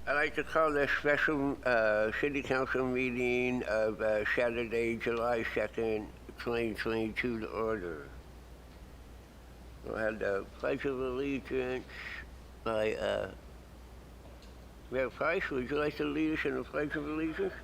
I'd like to call this special city council meeting of Saturday, July 2nd, 2022 to order. We'll have the Pledge of Allegiance by Mayor Price. Would you like to lead us in the Pledge of Allegiance?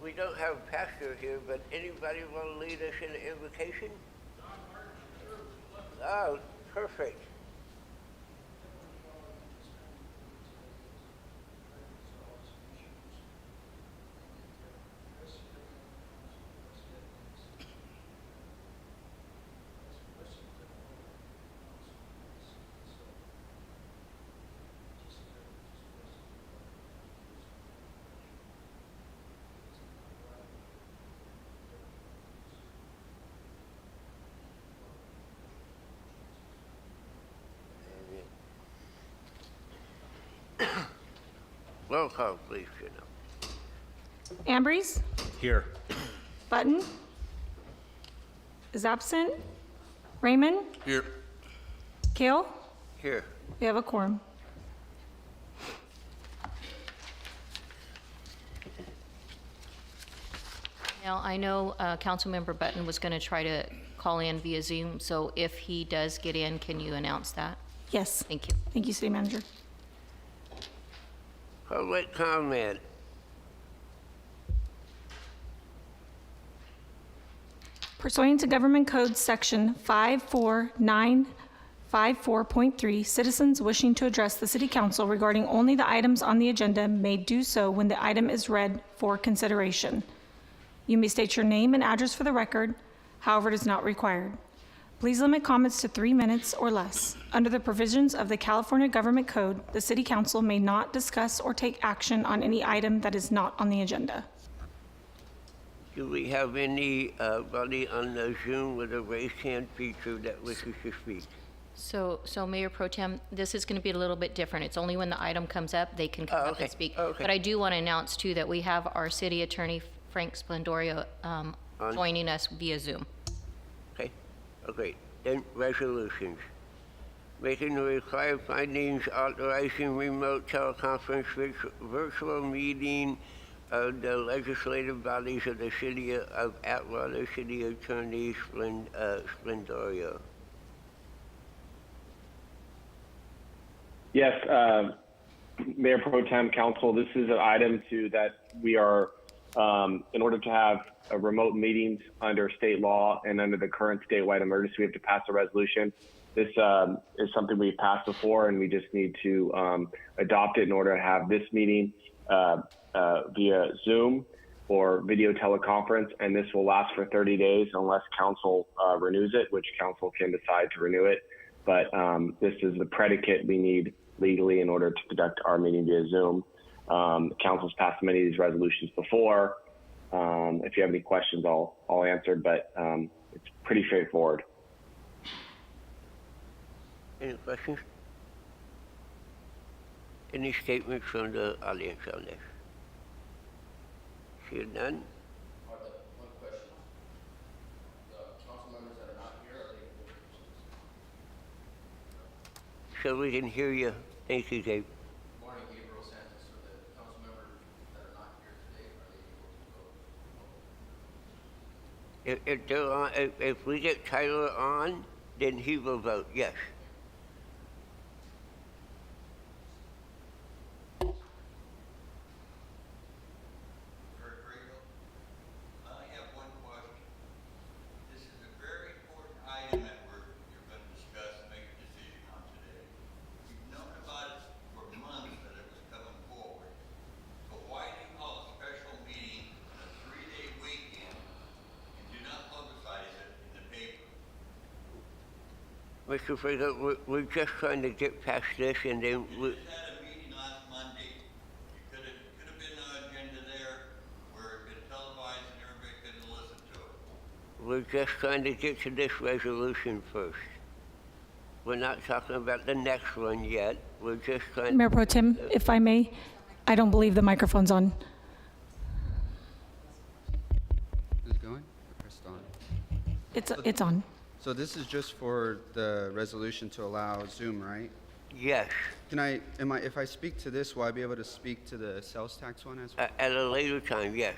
We don't have a pastor here, but anybody want to lead us in the invocation? Oh, perfect. Roll call, please, Janelle. Ambrose? Here. Button? Is absent. Raymond? Here. Kale? Here. We have a quorum. Now, I know Councilmember Button was going to try to call in via Zoom, so if he does get in, can you announce that? Yes. Thank you. Thank you, City Manager. Public comment. Pursuant to Government Code Section 54954.3, citizens wishing to address the City Council regarding only the items on the agenda may do so when the item is read for consideration. You may state your name and address for the record, however, it is not required. Please limit comments to 3 minutes or less. Under the provisions of the California Government Code, the City Council may not discuss or take action on any item that is not on the agenda. Do we have anybody on the Zoom with a raised hand feature that wishes to speak? So Mayor Pro Tem, this is going to be a little bit different. It's only when the item comes up, they can come up and speak. Okay. But I do want to announce, too, that we have our City Attorney, Frank Splendoria, joining us via Zoom. Okay, then resolutions. Making the required findings, authorizing remote teleconference virtual meeting of the legislative bodies of the City of Atwater, City Attorney Splendoria. Yes, Mayor Pro Tem, Council, this is an item that we are, in order to have remote meetings under state law and under the current statewide emergency, we have to pass a resolution. This is something we've passed before, and we just need to adopt it in order to have this meeting via Zoom or video teleconference, and this will last for 30 days unless council renews it, which council can decide to renew it. But this is the predicate we need legally in order to conduct our meeting via Zoom. Council's passed many of these resolutions before. If you have any questions, I'll answer, but it's pretty straightforward. Any questions? Any statements from the audience on this? Seeing none? One question. The council members that are not here, are they? So we can hear you. Thank you, Dave. Morning, Gabriel Santos. So the council members that are not here today, are they able to vote? If they're on, if we get Tyler on, then he will vote yes. I have one question. This is a very important item that you're going to discuss and make a decision on today. We've known about it for months that it was coming forward. So why do you call a special meeting on a 3-day weekend and do not publicize it in the paper? Mr. Fraser, we're just trying to get past this and then You just had a meeting last Monday. You could have been an agenda there where it could televised and everybody could listen to it. We're just trying to get to this resolution first. We're not talking about the next one yet. We're just trying. Mayor Pro Tem, if I may, I don't believe the microphone's on. Is it going? I pressed on. It's on. So this is just for the resolution to allow Zoom, right? Yes, If I speak to this, will I be able to speak to the sales tax one as well? at a later time, yes.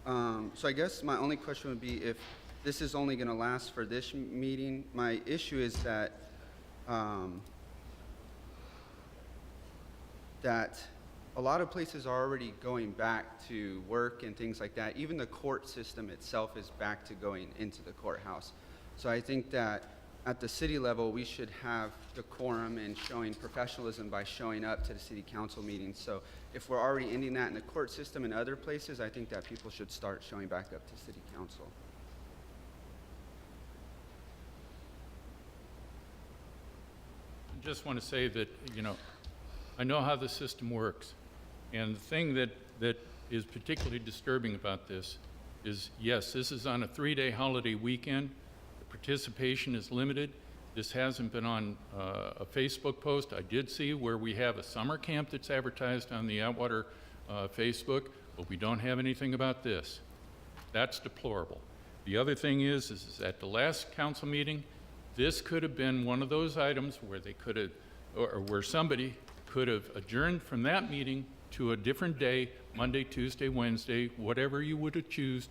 So I guess my only question would be if this is only going to last for this meeting. My issue is that, that a lot of places are already going back to work and things like that. Even the court system itself is back to going into the courthouse. So I think that at the city level, we should have decorum and showing professionalism by showing up to the city council meetings. So if we're already ending that in the court system and other places, I think that people should start showing back up to city council. I just want to say that, I know how the system works. And the thing that is particularly disturbing about this is, yes, this is on a 3-day holiday weekend. Participation is limited. This hasn't been on a Facebook post. I did see where we have a summer camp that's advertised on the Atwater Facebook, but we don't have anything about this. That's deplorable. The other thing is at the last council meeting, this could have been one of those items where they could have, or where somebody could have adjourned from that meeting to a different day, Monday, Tuesday, Wednesday, whatever you would have chosen,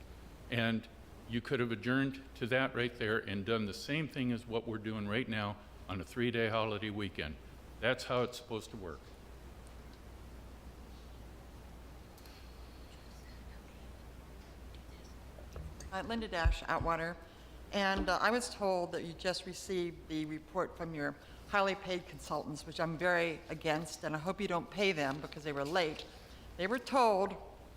and you could have adjourned to that right there and done the same thing as what we're doing right now on a 3-day holiday weekend. That's how it's supposed to work. Linda Dash, Atwater, and I was told that you just received the report from your highly paid consultants, which I'm very against, and I hope you don't pay them because they were late. They were told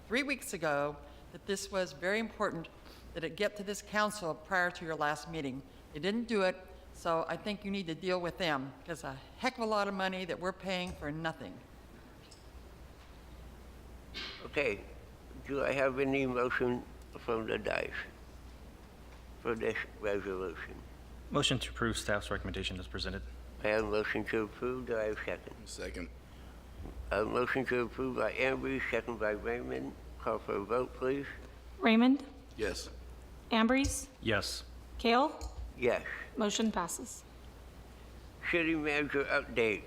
3 weeks ago that this was very important that it get to this council prior to your last meeting. They didn't do it, so I think you need to deal with them, because a heck of a lot of money that we're paying for nothing. Okay, do I have any motion from the dais for this resolution? Motion to approve staff's recommendation as presented. I have a motion to approve. Do I have a second? Second. A motion to approve by Ambrose, second by Raymond. Call for a vote, please. Raymond? Yes. Ambrose? Yes. Kale? Yes. Motion passes. City manager updates.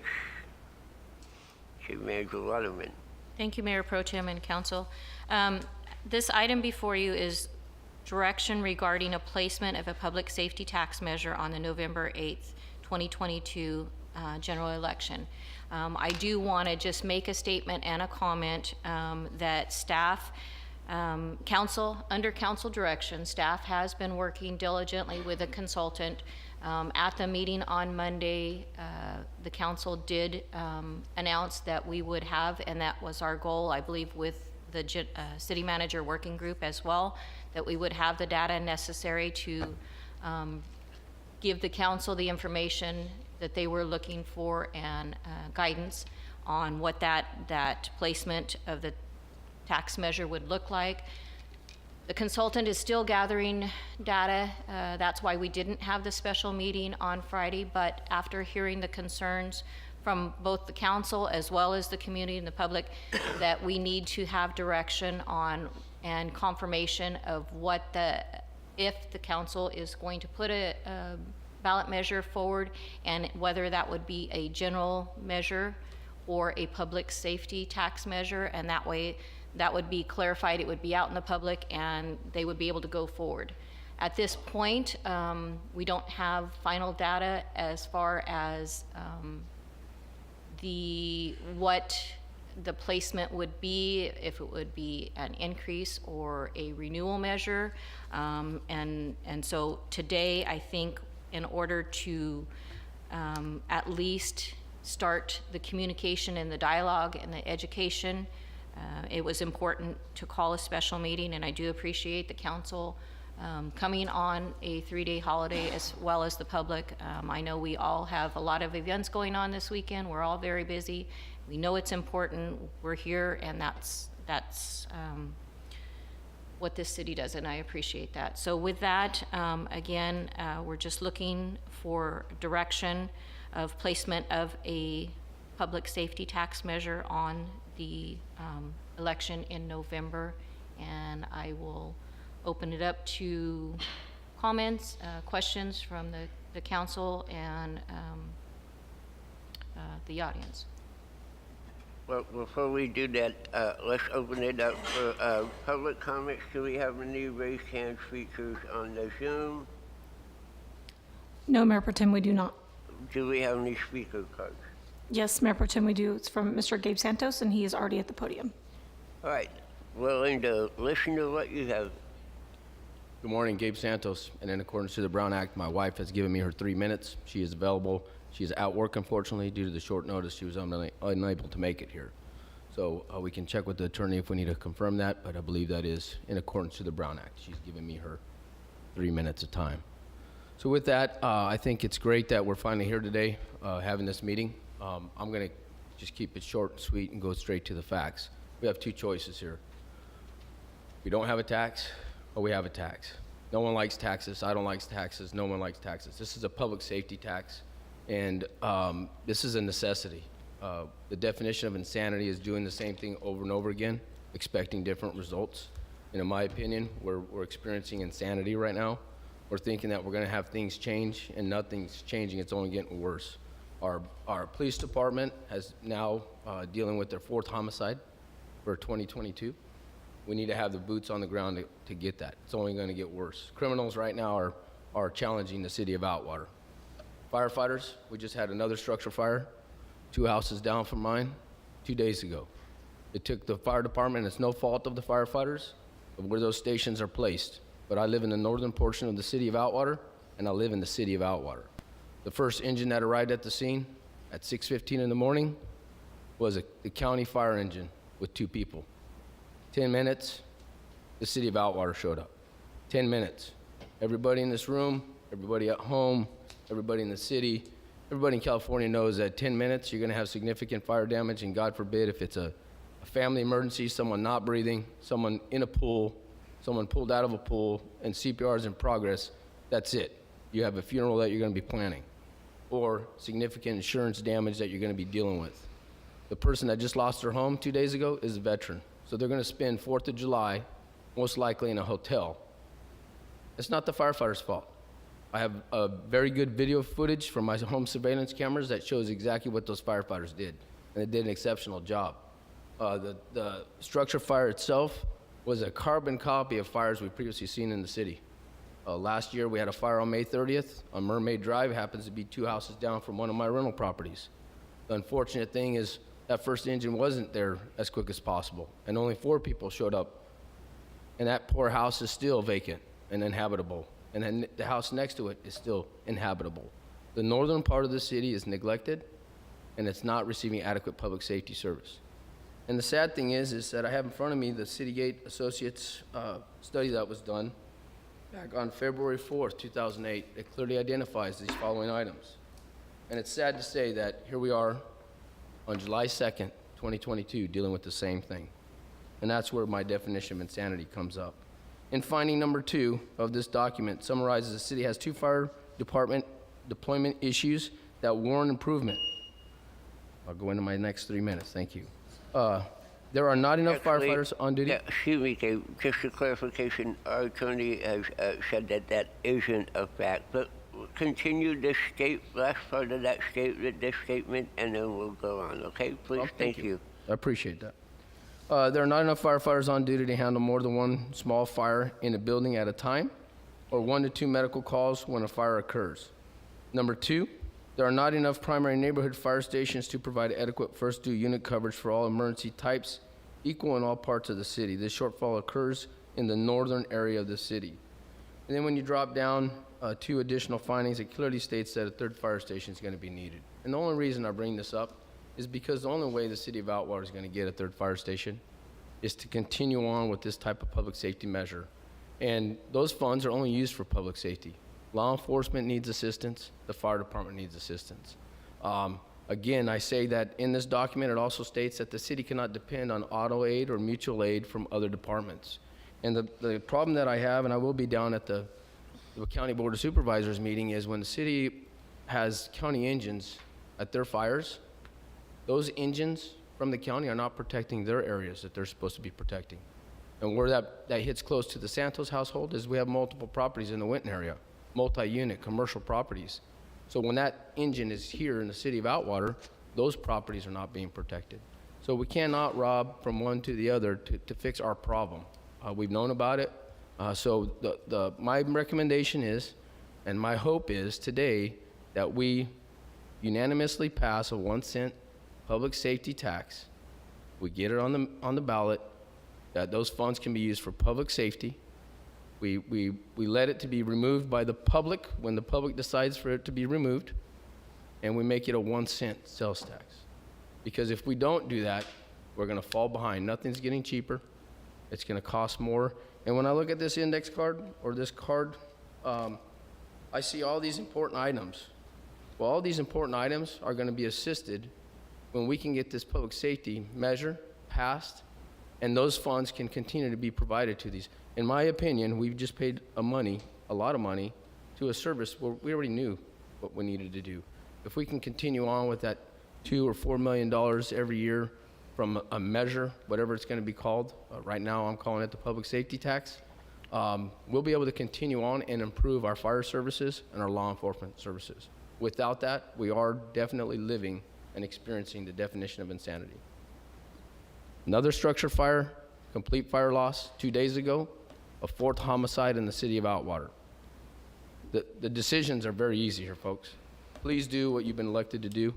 City manager Waterman. Thank you, Mayor Pro Tem and Council. This item before you is direction regarding a placement of a public safety tax measure on the November 8th, 2022 general election. I do want to just make a statement and a comment that staff, under council direction, staff has been working diligently with a consultant. At the meeting on Monday, the council did announce that we would have, and that was our goal, I believe, with the city manager working group as well, that we would have the data necessary to give the council the information that they were looking for and guidance on what that placement of the tax measure would look like. The consultant is still gathering data. That's why we didn't have the special meeting on Friday, but after hearing the concerns from both the council as well as the community and the public, that we need to have direction on and confirmation of what if the council is going to put a ballot measure forward, and whether that would be a general measure or a public safety tax measure, and that way that would be clarified, it would be out in the public, and they would be able to go forward. At this point, we don't have final data as far as what the placement would be, if it would be an increase or a renewal measure. And so today, I think in order to at least start the communication and the dialogue and the education, it was important to call a special meeting, and I do appreciate the council coming on a 3-day holiday as well as the public. I know we all have a lot of events going on this weekend. We're all very busy. We know it's important. We're here, and that's what this city does, and I appreciate that. So with that, again, we're just looking for direction of placement of a public safety tax measure on the election in November, and I will open it up to comments, questions from the council and the audience. Well, before we do that, let's open it up for public comments. Do we have any raised hand features on the Zoom? No, Mayor Pro Tem, we do not. Do we have any speaker cards? Yes, Mayor Pro Tem, we do. It's from Mr. Gabe Santos, and he is already at the podium. All right, willing to listen to what you have. Good morning, Gabe Santos, and in accordance to the Brown Act, my wife has given me her 3 minutes. She is available. She is at work, unfortunately, due to the short notice. She was unable to make it here. So we can check with the attorney if we need to confirm that, but I believe that is in accordance to the Brown Act. She's given me her 3 minutes of time. So with that, I think it's great that we're finally here today having this meeting. I'm going to just keep it short and sweet and go straight to the facts. We have two choices here. We don't have a tax, or we have a tax. No one likes taxes. I don't like taxes. No one likes taxes. This is a public safety tax, and this is a necessity. The definition of insanity is doing the same thing over and over again, expecting different results. And in my opinion, we're experiencing insanity right now. We're thinking that we're going to have things change, and nothing's changing. It's only getting worse. Our police department has now dealing with their 4th homicide for 2022. We need to have the boots on the ground to get that. It's only going to get worse. Criminals right now are challenging the city of Atwater. Firefighters, we just had another structure fire 2 houses down from mine 2 days ago. It took the fire department, it's no fault of the firefighters, of where those stations are placed. But I live in the northern portion of the city of Atwater, and I live in the city of Atwater. The first engine that arrived at the scene at 6:15 in the morning was the county fire engine with 2 people. 10 minutes, the city of Atwater showed up. 10 minutes. Everybody in this room, everybody at home, everybody in the city, everybody in California knows that 10 minutes, you're going to have significant fire damage, and God forbid if it's a family emergency, someone not breathing, someone in a pool, someone pulled out of a pool, and CPR is in progress, that's it. You have a funeral that you're going to be planning, or significant insurance damage that you're going to be dealing with. The person that just lost their home 2 days ago is a veteran. So they're going to spend 4th of July, most likely in a hotel. It's not the firefighter's fault. I have a very good video footage from my home surveillance cameras that shows exactly what those firefighters did, and they did an exceptional job. The structure fire itself was a carbon copy of fires we've previously seen in the city. Last year, we had a fire on May 30th on Mermaid Drive. It happens to be 2 houses down from one of my rental properties. The unfortunate thing is that first engine wasn't there as quick as possible, and only 4 people showed up. And that poor house is still vacant and inhabitable, and then the house next to it is still inhabitable. The northern part of the city is neglected, and it's not receiving adequate public safety service. And the sad thing is that I have in front of me the Citygate Associates study that was done back on February 4th, 2008. It clearly identifies these following items. And it's sad to say that here we are on July 2nd, 2022, dealing with the same thing. And that's where my definition of insanity comes up. And finding number 2 of this document summarizes the city has 2 fire department deployment issues that warrant improvement. I'll go into my next 3 minutes, thank you. There are not enough Actually, firefighters on duty. Yeah, excuse me, Dave, just a clarification. Our attorney has said that that isn't a fact, but continue this last part of that statement, and then we'll go on, okay? Please, thank you. I appreciate that. There are not enough firefighters on duty to handle more than 1 small fire in a building at a time, or 1 to 2 medical calls when a fire occurs. Number 2, there are not enough primary neighborhood fire stations to provide adequate first due unit coverage for all emergency types equal in all parts of the city. This shortfall occurs in the northern area of the city. And then when you drop down 2 additional findings, it clearly states that a 3rd fire station is going to be needed. And the only reason I bring this up is because the only way the city of Atwater is going to get a 3rd fire station is to continue on with this type of public safety measure. And those funds are only used for public safety. Law enforcement needs assistance. The fire department needs assistance. Again, I say that in this document, it also states that the city cannot depend on auto aid or mutual aid from other departments. And the problem that I have, and I will be down at the County Board of Supervisors meeting, is when the city has county engines at their fires, those engines from the county are not protecting their areas that they're supposed to be protecting. And where that hits close to the Santos household is we have multiple properties in the Winton area, multi-unit commercial properties. So when that engine is here in the city of Atwater, those properties are not being protected. So we cannot rob from one to the other to fix our problem. We've known about it. So my recommendation is, and my hope is today, that we unanimously pass a 1-cent public safety tax. We get it on the ballot, that those funds can be used for public safety. We let it to be removed by the public when the public decides for it to be removed, and we make it a 1-cent sales tax. Because if we don't do that, we're gonna fall behind. Nothing's getting cheaper. It's gonna cost more. And when I look at this index card, or this card, I see all these important items. Well, all these important items are gonna be assisted when we can get this public safety measure passed, and those funds can continue to be provided to these. In my opinion, we've just paid a lot of money, to a service where we already knew what we needed to do. If we can continue on with that $2 or $4 million every year from a measure, whatever it's going to be called, right now I'm calling it the public safety tax, we'll be able to continue on and improve our fire services and our law enforcement services. Without that, we are definitely living and experiencing the definition of insanity. Another structure fire, complete fire loss 2 days ago, a 4th homicide in the city of Atwater. The decisions are very easy here, folks. Please do what you've been elected to do.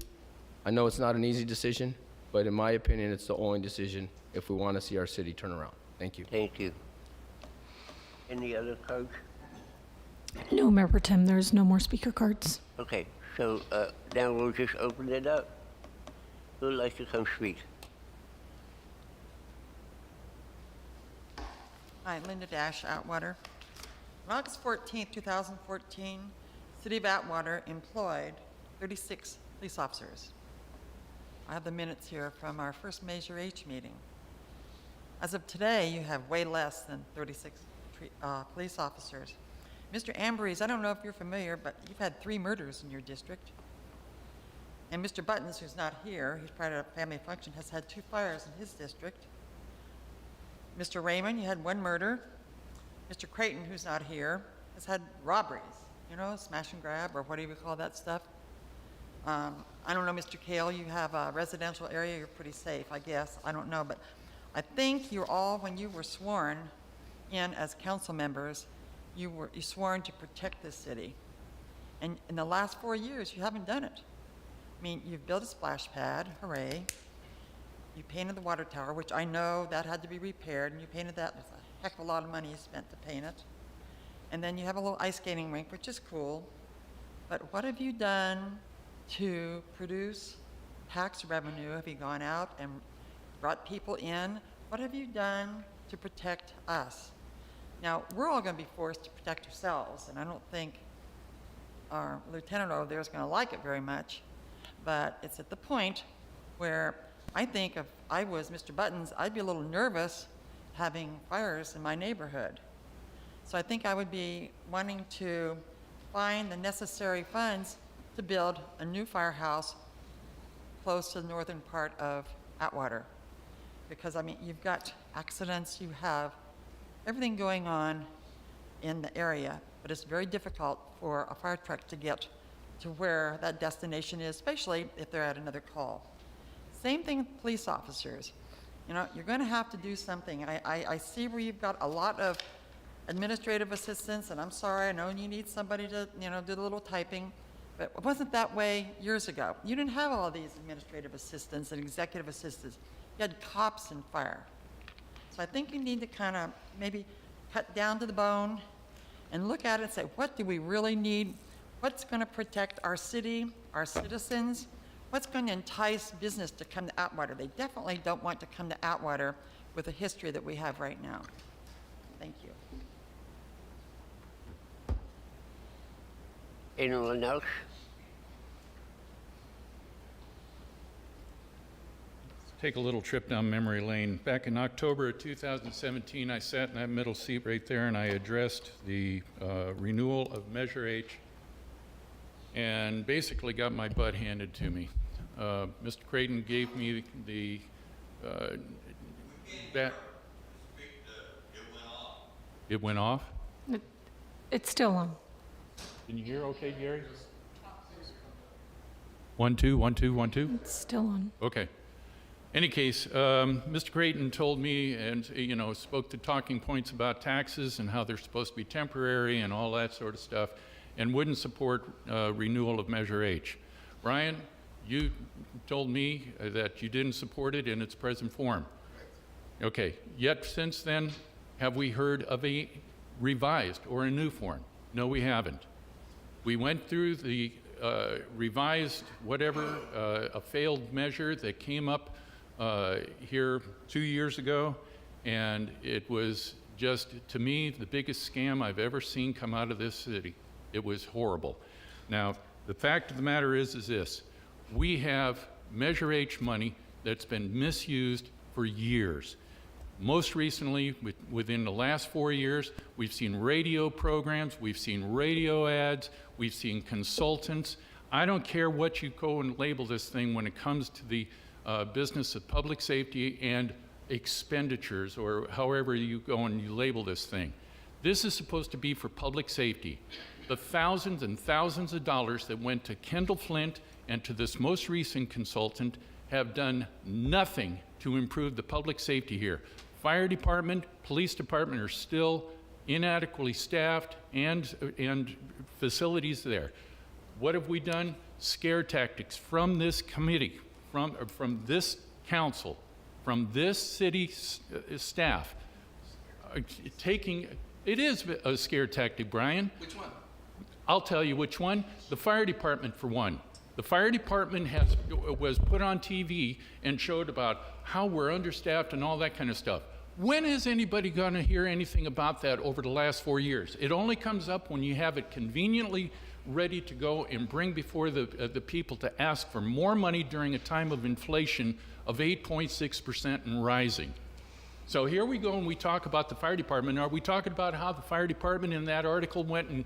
I know it's not an easy decision, but in my opinion, it's the only decision if we want to see our city turn around. Thank you. Thank you. Any other cards? No, Mayor Pro Tem, there's no more speaker cards. Okay, so now we'll just open it up. Who would like to come speak? Hi, Linda Dash, Atwater. On August 14th, 2014, City of Atwater employed 36 police officers. I have the minutes here from our first Measure H meeting. As of today, you have way less than 36 police officers. Mr. Ambrose, I don't know if you're familiar, but you've had 3 murders in your district. And Mr. Buttons, who's not here, he's part of a family function, has had 2 fires in his district. Mr. Raymond, you had 1 murder. Mr. Creighton, who's not here, has had robberies, you know, smash and grab, or what do you call that stuff? I don't know, Mr. Kale, you have a residential area, you're pretty safe, I guess. I don't know, but I think you're all, when you were sworn in as council members, you sworn to protect this city. And in the last 4 years, you haven't done it. I mean, you've built a splash pad, hooray. You painted the water tower, which I know that had to be repaired, and you painted that. There's a heck of a lot of money you spent to paint it. And then you have a little ice skating rink, which is cool. But what have you done to produce tax revenue? Have you gone out and brought people in? What have you done to protect us? Now, we're all going to be forced to protect ourselves, and I don't think our lieutenant over there is going to like it very much. But it's at the point where I think if I was Mr. Buttons, I'd be a little nervous having fires in my neighborhood. So I think I would be wanting to find the necessary funds to build a new firehouse close to the northern part of Atwater. Because, I mean, you've got accidents, you have everything going on in the area, but it's very difficult for a fire truck to get to where that destination is, especially if they're at another call. Same thing with police officers. You know, you're going to have to do something. I see where you've got a lot of administrative assistants, and I'm sorry, I know you need somebody to, you know, do the little typing, but it wasn't that way years ago. You didn't have all these administrative assistants and executive assistants. You had cops and fire. So I think you need to kind of maybe cut down to the bone and look at it and say, what do we really need? What's going to protect our city, our citizens? What's going to entice business to come to Atwater? They definitely don't want to come to Atwater with the history that we have right now. Thank you. Anyone else? take a little trip down memory lane. Back in October of 2017, I sat in that middle seat right there and I addressed the renewal of Measure H and basically got my butt handed to me. Mr. Creighton gave me the, that, it went off? It's still on. Can you hear okay, Gary? 1, 2, 1, 2, 1, 2? It's still on. Okay. Any case, Mr. Creighton told me and, spoke the talking points about taxes and how they're supposed to be temporary and all that sort of stuff, and wouldn't support renewal of Measure H. Brian, you told me that you didn't support it in its present form. Okay. Yet since then, have we heard of a revised or a new form? No, we haven't. We went through the revised whatever, a failed measure that came up here 2 years ago, and it was just, to me, the biggest scam I've ever seen come out of this city. It was horrible. Now, the fact of the matter is this. We have Measure H money that's been misused for years. Most recently, within the last 4 years, we've seen radio programs, we've seen radio ads, we've seen consultants. I don't care what you go and label this thing when it comes to the business of public safety and expenditures, or however you go and you label this thing. This is supposed to be for public safety. The thousands and thousands of dollars that went to Kendall Flint and to this most recent consultant have done nothing to improve the public safety here. Fire department, police department are still inadequately staffed and facilities there. What have we done? Scare tactics from this committee, from this council, from this city staff. It is a scare tactic, Brian. Which one? I'll tell you which one. The fire department, for one. The fire department was put on TV and showed about how we're understaffed and all that kind of stuff. When is anybody going to hear anything about that over the last 4 years? It only comes up when you have it conveniently ready to go and bring before the people to ask for more money during a time of inflation of 8.6% and rising. So here we go and we talk about the fire department. Are we talking about how the fire department in that article went and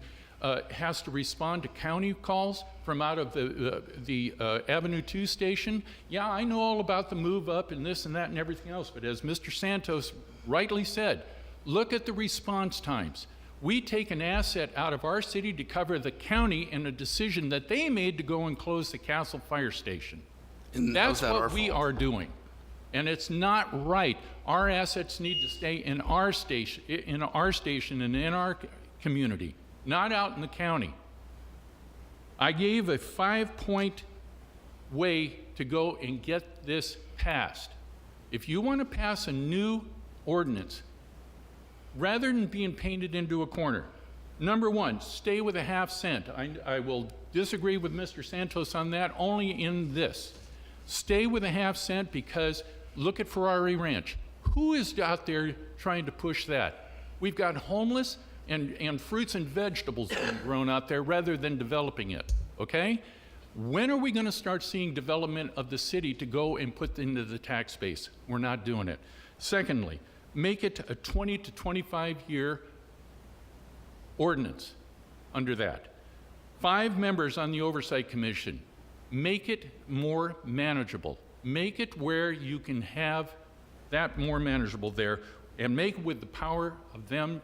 has to respond to county calls from out of the Avenue 2 station? Yeah, I know all about the move up and this and that and everything else, but as Mr. Santos rightly said, look at the response times. We take an asset out of our city to cover the county in a decision that they made to go and close the Castle Fire Station. And That's how's that what our we fault? are doing. And it's not right. Our assets need to stay in our station, and in our community, not out in the county. I gave a 5-point way to go and get this passed. If you want to pass a new ordinance, rather than being painted into a corner, number one, stay with a half cent. I will disagree with Mr. Santos on that only in this. Stay with a half cent because look at Ferrari Ranch. Who is out there trying to push that? We've got homeless and fruits and vegetables being grown out there rather than developing it, okay? When are we going to start seeing development of the city to go and put into the tax base? We're not doing it. Secondly, make it a 20 to 25-year ordinance under that. 5 members on the Oversight Commission. Make it more manageable. Make it where you can have that more manageable there, and make it with the power of them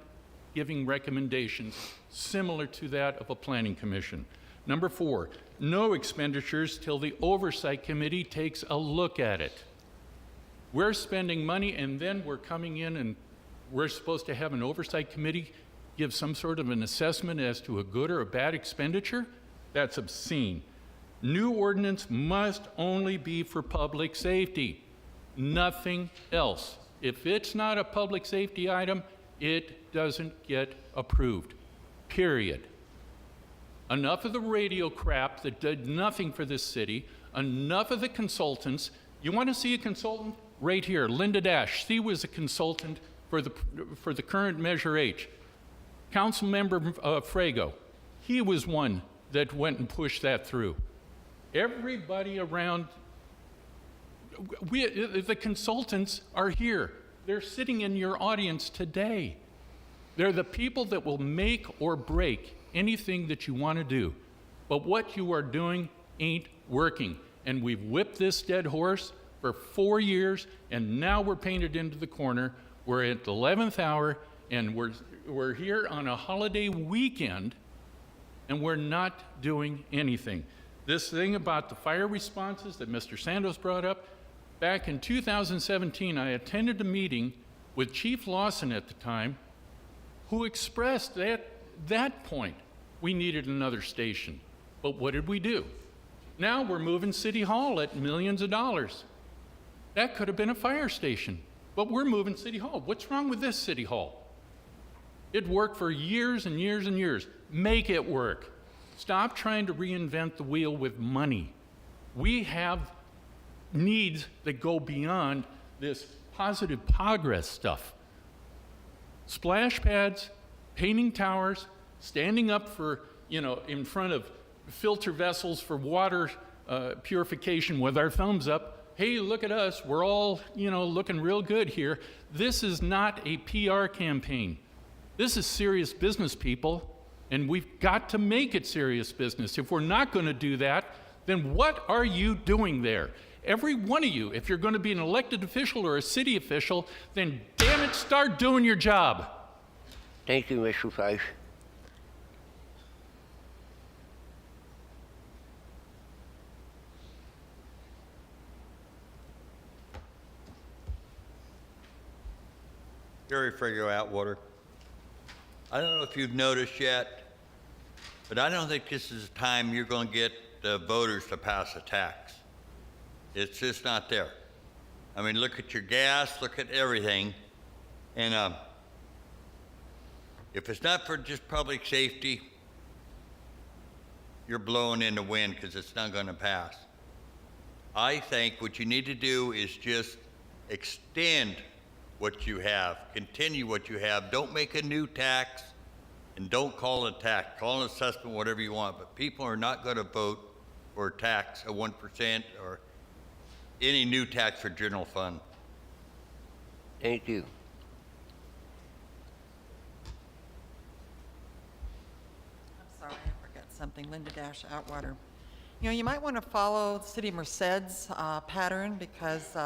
giving recommendations similar to that of a planning commission. Number 4, no expenditures till the Oversight Committee takes a look at it. We're spending money and then we're coming in and we're supposed to have an Oversight Committee give some sort of an assessment as to a good or a bad expenditure? That's obscene. New ordinance must only be for public safety, nothing else. If it's not a public safety item, it doesn't get approved, period. Enough of the radio crap that did nothing for this city, enough of the consultants. You want to see a consultant? Right here, Linda Dash. She was a consultant for the current Measure H. Councilmember Frago, he was one that went and pushed that through. Everybody around the consultants are here. They're sitting in your audience today. They're the people that will make or break anything that you want to do. But what you are doing ain't working. And we've whipped this dead horse for 4 years, and now we're painted into the corner. We're at the 11th hour, and we're here on a holiday weekend, and we're not doing anything. This thing about the fire responses that Mr. Santos brought up, back in 2017, I attended a meeting with Chief Lawson at the time, who expressed that that point we needed another station. But what did we do? Now we're moving City Hall at millions of dollars. That could have been a fire station, but we're moving City Hall. What's wrong with this City Hall? It worked for years and years and years. Make it work. Stop trying to reinvent the wheel with money. We have needs that go beyond this positive progress stuff. Splash pads, painting towers, standing up for, in front of filter vessels for water purification with our thumbs up. Hey, look at us. We're all, looking real good here. This is not a PR campaign. This is serious business, people, and we've got to make it serious business. If we're not going to do that, then what are you doing there? Every one of you, if you're going to be an elected official or a city official, then damn it, start doing your job. Thank you, Mr. Price. Gary Frago, Atwater. I don't know if you've noticed yet, but I don't think this is the time you're going to get the voters to pass a tax. It's just not there. I mean, look at your gas, look at everything. And if it's not for just public safety, you're blowing in the wind because it's not going to pass. I think what you need to do is just extend what you have, continue what you have. Don't make a new tax, and don't call it a tax. Call it an assessment, whatever you want. But people are not going to vote for a tax, a 1%, or any new tax for general fund. Thank you. I'm sorry, I forgot something. Linda Dash, Atwater. You might want to follow the City of Merced's pattern because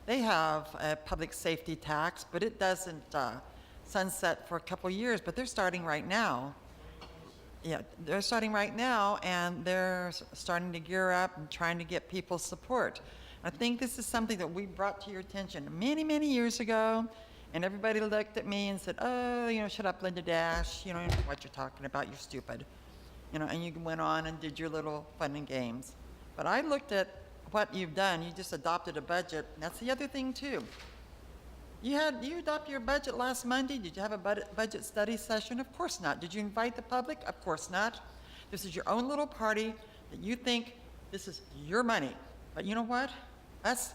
they have a public safety tax, but it doesn't sunset for a couple years, but they're starting right now. Yeah, they're starting right now, and they're starting to gear up and trying to get people's support. I think this is something that we brought to your attention many, many years ago, and everybody looked at me and said, oh, shut up, Linda Dash, you don't know what you're talking about, you're stupid. And you went on and did your little fun and games. But I looked at what you've done. You just adopted a budget. And that's the other thing, too. You adopted your budget last Monday. Did you have a budget study session? Of course not. Did you invite the public? Of course not. This is your own little party that you think this is your money. But you know what? Us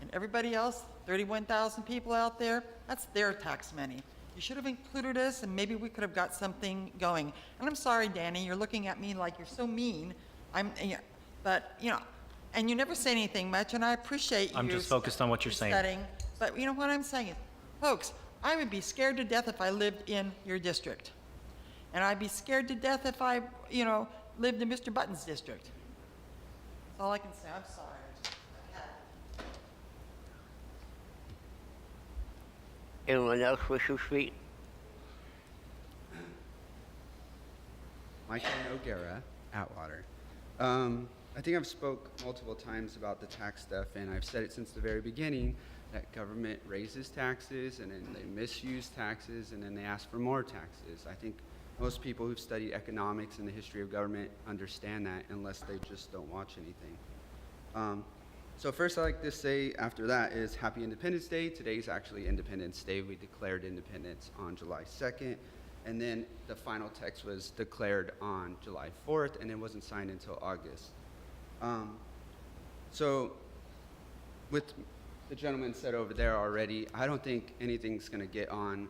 and everybody else, 31,000 people out there, that's their tax money. You should have included us, and maybe we could have got something going. And I'm sorry, Danny, you're looking at me like you're so mean. But and you never say anything much, and I appreciate you. I'm just focused on what you're saying. Studying. But you know what I'm saying? Folks, I would be scared to death if I lived in your district. And I'd be scared to death if I, lived in Mr. Button's district. That's all I can say. I'm sorry. Anyone else wish to speak? Michael Noguera, Atwater. I think I've spoke multiple times about the tax stuff, and I've said it since the very beginning that government raises taxes, and then they misuse taxes, and then they ask for more taxes. I think most people who've studied economics and the history of government understand that, unless they just don't watch anything. So first I'd like to say after that is Happy Independence Day. Today's actually Independence Day. We declared independence on July 2nd. And then the final text was declared on July 4th, and it wasn't signed until August. So with the gentleman said over there already, I don't think anything's going to get on.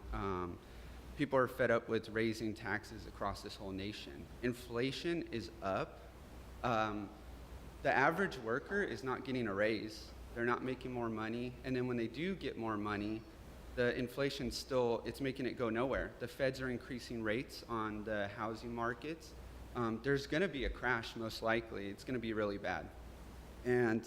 People are fed up with raising taxes across this whole nation. Inflation is up. The average worker is not getting a raise. They're not making more money. And then when they do get more money, the inflation still, it's making it go nowhere. The feds are increasing rates on the housing markets. There's going to be a crash, most likely. It's going to be really bad. And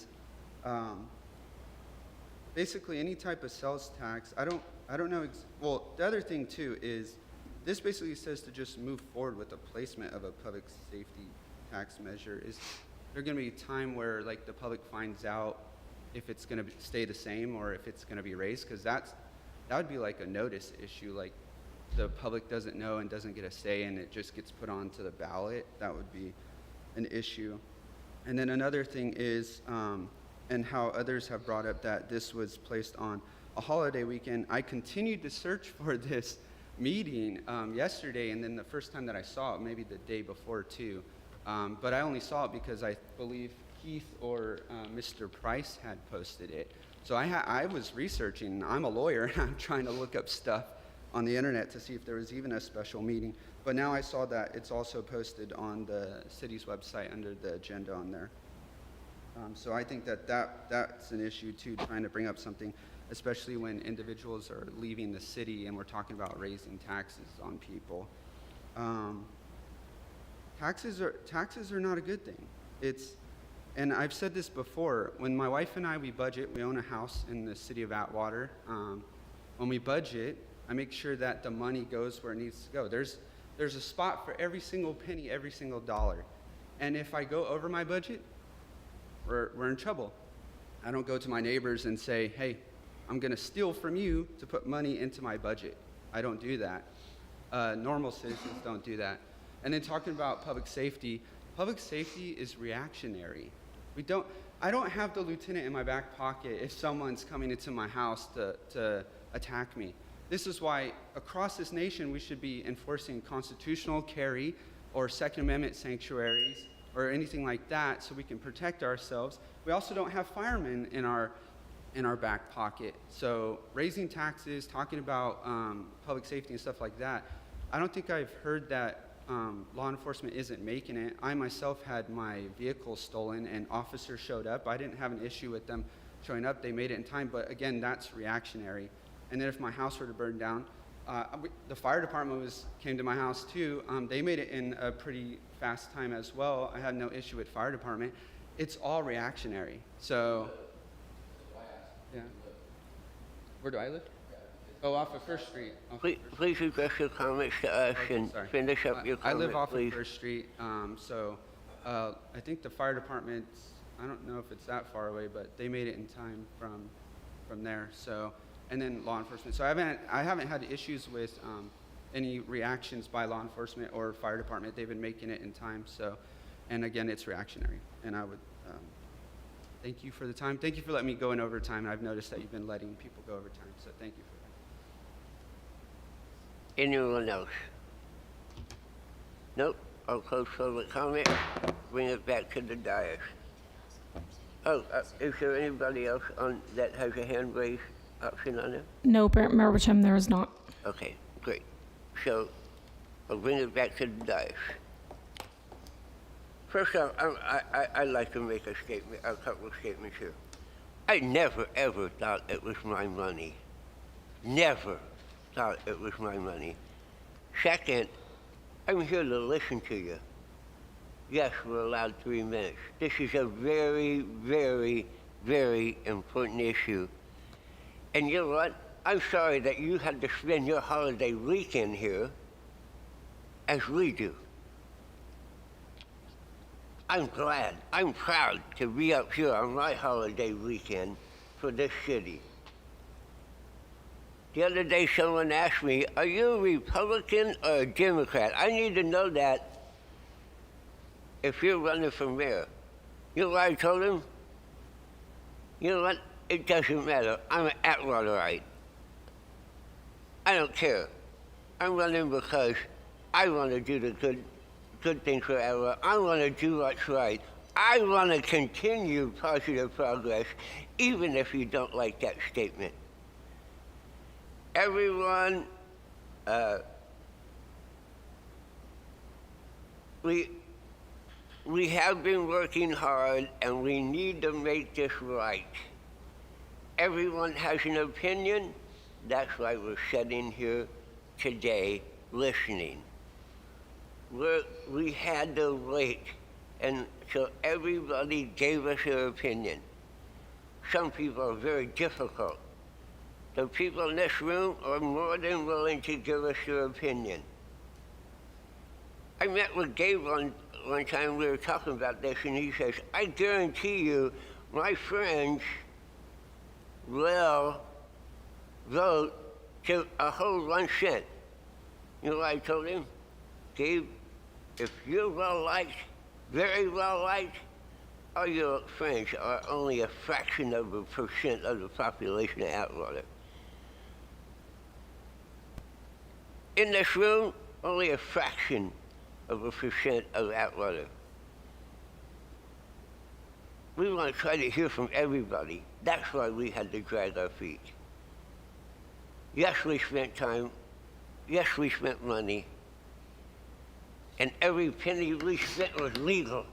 basically, any type of sales tax, I don't know. Well, the other thing too is this basically says to just move forward with the placement of a public safety tax measure. Is there going to be a time where like the public finds out if it's going to stay the same or if it's going to be raised? Because that would be like a notice issue. Like the public doesn't know and doesn't get a say, and it just gets put onto the ballot. That would be an issue. And then another thing is, and how others have brought up that this was placed on a holiday weekend. I continued to search for this meeting yesterday, and then the first time that I saw it, maybe the day before too. But I only saw it because I believe Keith or Mr. Price had posted it. So I was researching. I'm a lawyer, and I'm trying to look up stuff on the internet to see if there was even a special meeting. But now I saw that it's also posted on the city's website under the agenda on there. So I think that's an issue too, trying to bring up something, especially when individuals are leaving the city and we're talking about raising taxes on people. Taxes are not a good thing. And I've said this before, when my wife and I, we budget, we own a house in the city of Atwater. When we budget, I make sure that the money goes where it needs to go. There's a spot for every single penny, every single dollar. And if I go over my budget, we're in trouble. I don't go to my neighbors and say, hey, I'm going to steal from you to put money into my budget. I don't do that. Normal citizens don't do that. And then talking about public safety is reactionary. I don't have the lieutenant in my back pocket if someone's coming into my house to attack me. This is why across this nation we should be enforcing constitutional carry or Second Amendment sanctuaries or anything like that so we can protect ourselves. We also don't have firemen in our back pocket. So raising taxes, talking about public safety and stuff like that, I don't think I've heard that law enforcement isn't making it. I myself had my vehicle stolen and officers showed up. I didn't have an issue with them showing up. They made it in time, but again, that's reactionary. And then if my house were to burn down, the fire department came to my house too. They made it in a pretty fast time as well. I had no issue with fire department. It's all reactionary. So, yeah. Where do I live? Oh, off of First Street. Please address your comments to us and Sorry. finish up your I comment, live off please. of First Street, so I think the fire department, I don't know if it's that far away, but they made it in time from there. So, and then law enforcement. So I haven't had issues with any reactions by law enforcement or fire department. They've been making it in time. So, and again, it's reactionary. And I would thank you for the time. Thank you for letting me go in overtime. I've noticed that you've been letting people go overtime. So thank you for that. Anyone else? Nope. I'll close public comment. Bring it back to the dais. Oh, is there anybody else that has a hand raised option on it? No, Mayor Wichem, there is not. Okay, great. So I'll bring it back to the dais. First off, I'd like to make a couple of statements here. I never, ever thought it was my money. Never thought it was my money. Second, I'm here to listen to you. Yes, we're allowed 3 minutes. This is a very, very, very important issue. And you know what? I'm sorry that you had to spend your holiday weekend here as we do. I'm glad, I'm proud to be up here on my holiday weekend for this city. The other day someone asked me, are you a Republican or a Democrat? I need to know that if you're running for mayor. You know what I told him? You know what? It doesn't matter. I'm an Atwaterite. I don't care. I'm running because I want to do the good things for Atwater. I want to do what's right. I want to continue positive progress, even if you don't like that statement. Everyone, we have been working hard, and we need to make this right. everyone has an opinion. That's why we're sitting here today listening. We had to wait until everybody gave us their opinion. Some people are very difficult. The people in this room are more than willing to give us their opinion. I met with Gabe one time, we were talking about this, and he says, I guarantee you my friends will vote to a whole 1 cent. You know what I told him? Gabe, if you're well-liked, very well-liked, all your friends are only a fraction of a percent of the population of Atwater. In this room, only a fraction of a percent of Atwater. We want to try to hear from everybody. That's why we had to drag our feet. Yes, we spent time. Yes, we spent money. And every penny we spent was legal.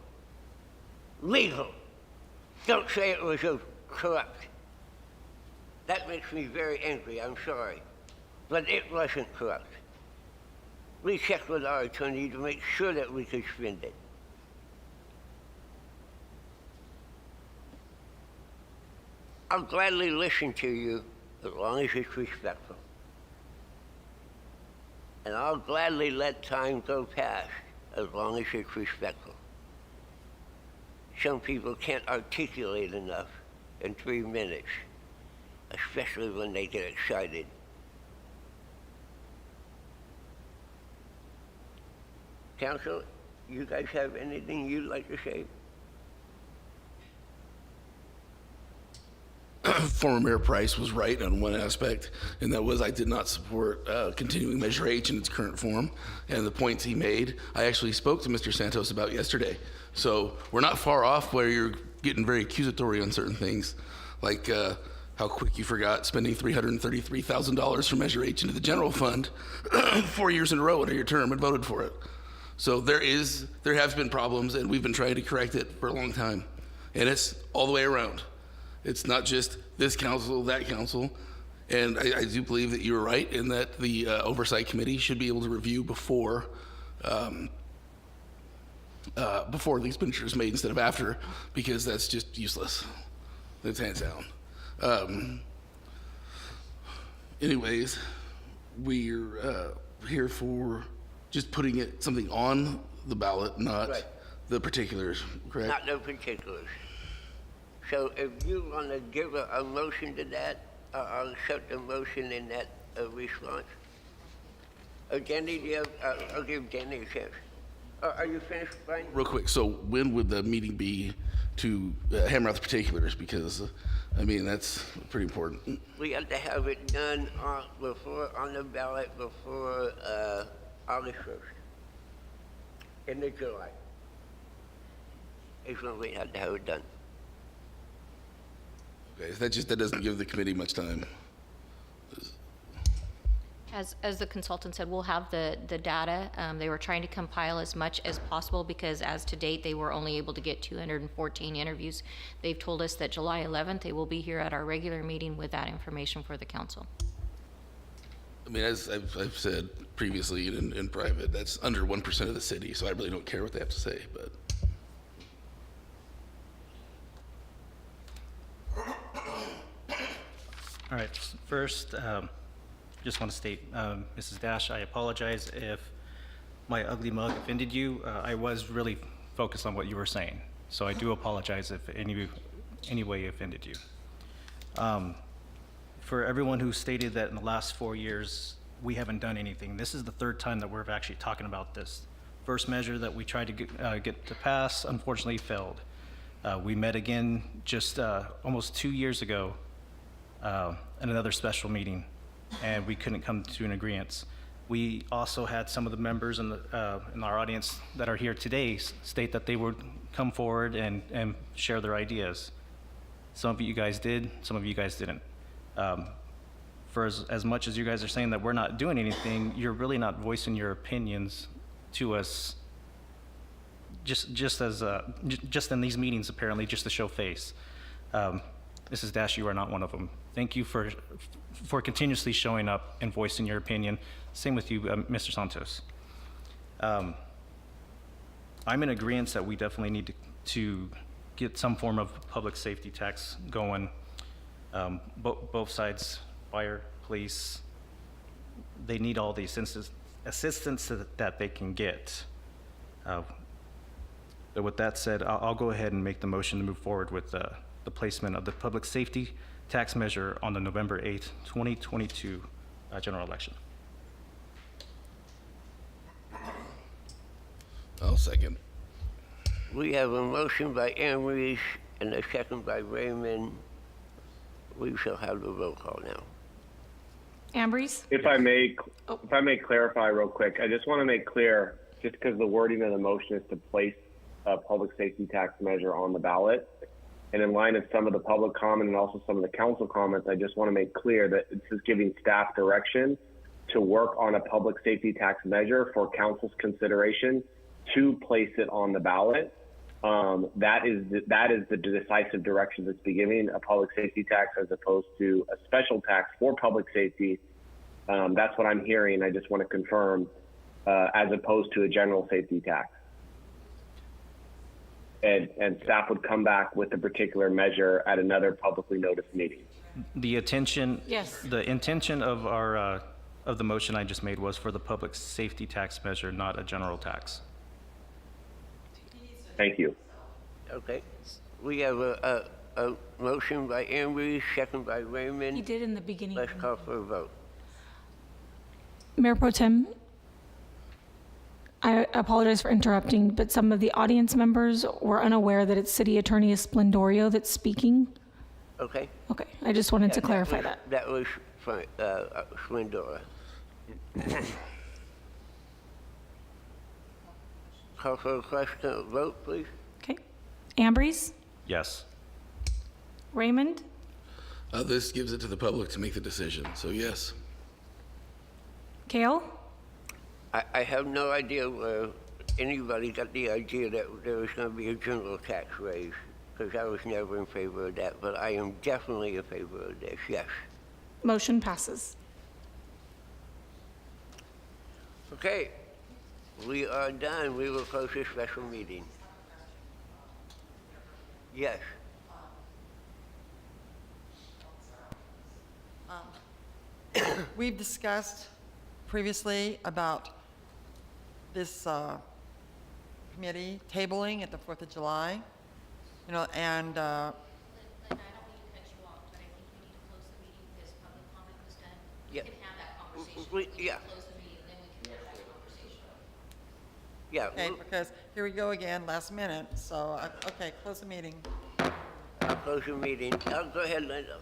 Legal. Don't say it was corrupt. That makes me very angry, I'm sorry. But it wasn't corrupt. We checked with our attorney to make sure that we could spend it. I'll gladly listen to you as long as it's respectful. And I'll gladly let time go past as long as it's respectful. Some people can't articulate enough in 3 minutes, especially when they get excited. Council, you guys have anything you'd like to say? Former Mayor Price was right on one aspect, and that was I did not support continuing Measure H in its current form. And the points he made, I actually spoke to Mr. Santos about yesterday. So we're not far off where you're getting very accusatory on certain things, like how quick you forgot spending $333,000 for Measure H into the general fund 4 years in a row under your term and voted for it. So there have been problems, and we've been trying to correct it for a long time. And it's all the way around. It's not just this council, that council. And I do believe that you're right in that the Oversight Committee should be able to review before the expenditure is made instead of after, because that's just useless. That's hands down. Anyways, we're here for just putting something on the ballot, not Right. the particulars, correct? Not the particulars. So if you want to give a motion to that, I'll accept the motion in that response. Danny, do you have, I'll give Danny a chance. Are you finished, Brian? Real quick, so when would the meeting be to hammer out the particulars? Because, I mean, that's pretty important. We have to have it done on the ballot before August 1st, in the July. Is when we have to have it done. Okay, that doesn't give the committee much time. As the consultant said, we'll have the data. They were trying to compile as much as possible because as to date, they were only able to get 214 interviews. They've told us that July 11th, they will be here at our regular meeting with that information for the council. I mean, as I've said previously in private, that's under 1% of the city, so I really don't care what they have to say, but. All right, first, just want to state, Mrs. Dash, I apologize if my ugly mug offended you. I was really focused on what you were saying, so I do apologize if any way offended you. For everyone who stated that in the last 4 years, we haven't done anything, this is the third time that we're actually talking about this. First measure that we tried to get to pass, unfortunately failed. We met again just almost 2 years ago in another special meeting, and we couldn't come to an agreement. We also had some of the members in our audience that are here today state that they would come forward and share their ideas. Some of you guys did, some of you guys didn't. For as much as you guys are saying that we're not doing anything, you're really not voicing your opinions to us just in these meetings, apparently, just to show face. Mrs. Dash, you are not one of them. Thank you for continuously showing up and voicing your opinion. Same with you, Mr. Santos. I'm in agreement that we definitely need to get some form of public safety tax going. Both sides, fire, police, they need all the assistance that they can get. But with that said, I'll go ahead and make the motion to move forward with the placement of the public safety tax measure on the November 8th, 2022 general election. I'll second. We have a motion by Amrish and a second by Raymond. We shall have the roll call now. Ambrose? If I may clarify real quick, I just want to make clear, just because the wording of the motion is to place a public safety tax measure on the ballot, and in line of some of the public comment and also some of the council comments, I just want to make clear that this is giving staff direction to work on a public safety tax measure for council's consideration to place it on the ballot. That is the decisive direction that's be giving a public safety tax as opposed to a special tax for public safety. That's what I'm hearing. I just want to confirm, as opposed to a general safety tax. And staff would come back with a particular measure at another publicly noticed meeting. The intention, Yes. the intention of our of the motion I just made was for the public safety tax measure, not a general tax. Thank you. Okay. We have a motion by Ambrose, second by He Raymond. did in the beginning. Let's call for a vote. Mayor Pro Tem, I apologize for interrupting, but some of the audience members were unaware that it's City Attorney Esplendorio that's speaking. Okay? Okay, I just wanted to clarify that. That was from Splendora. Call for a question, vote, please. Okay. Ambrose? Yes. Raymond? This gives it to the public to make the decision, so yes. Kale? I have no idea where anybody got the idea that there was going to be a general tax raise, because I was never in favor of that, but I am definitely in favor of this, yes. Motion passes. Okay, we are done. We will close this special meeting. Yes. We've discussed previously about this committee tabling at the 4th of July, you know, and Lynn, I don't mean to cut you off, but I think we need to close the meeting because public comment was done. We Yeah. can have that conversation. We- yeah. Close the meeting, then we can have that conversation. Yeah, okay, because here we go again, last minute, so, okay, close the meeting. I'll close the meeting. I'll go ahead, Linda.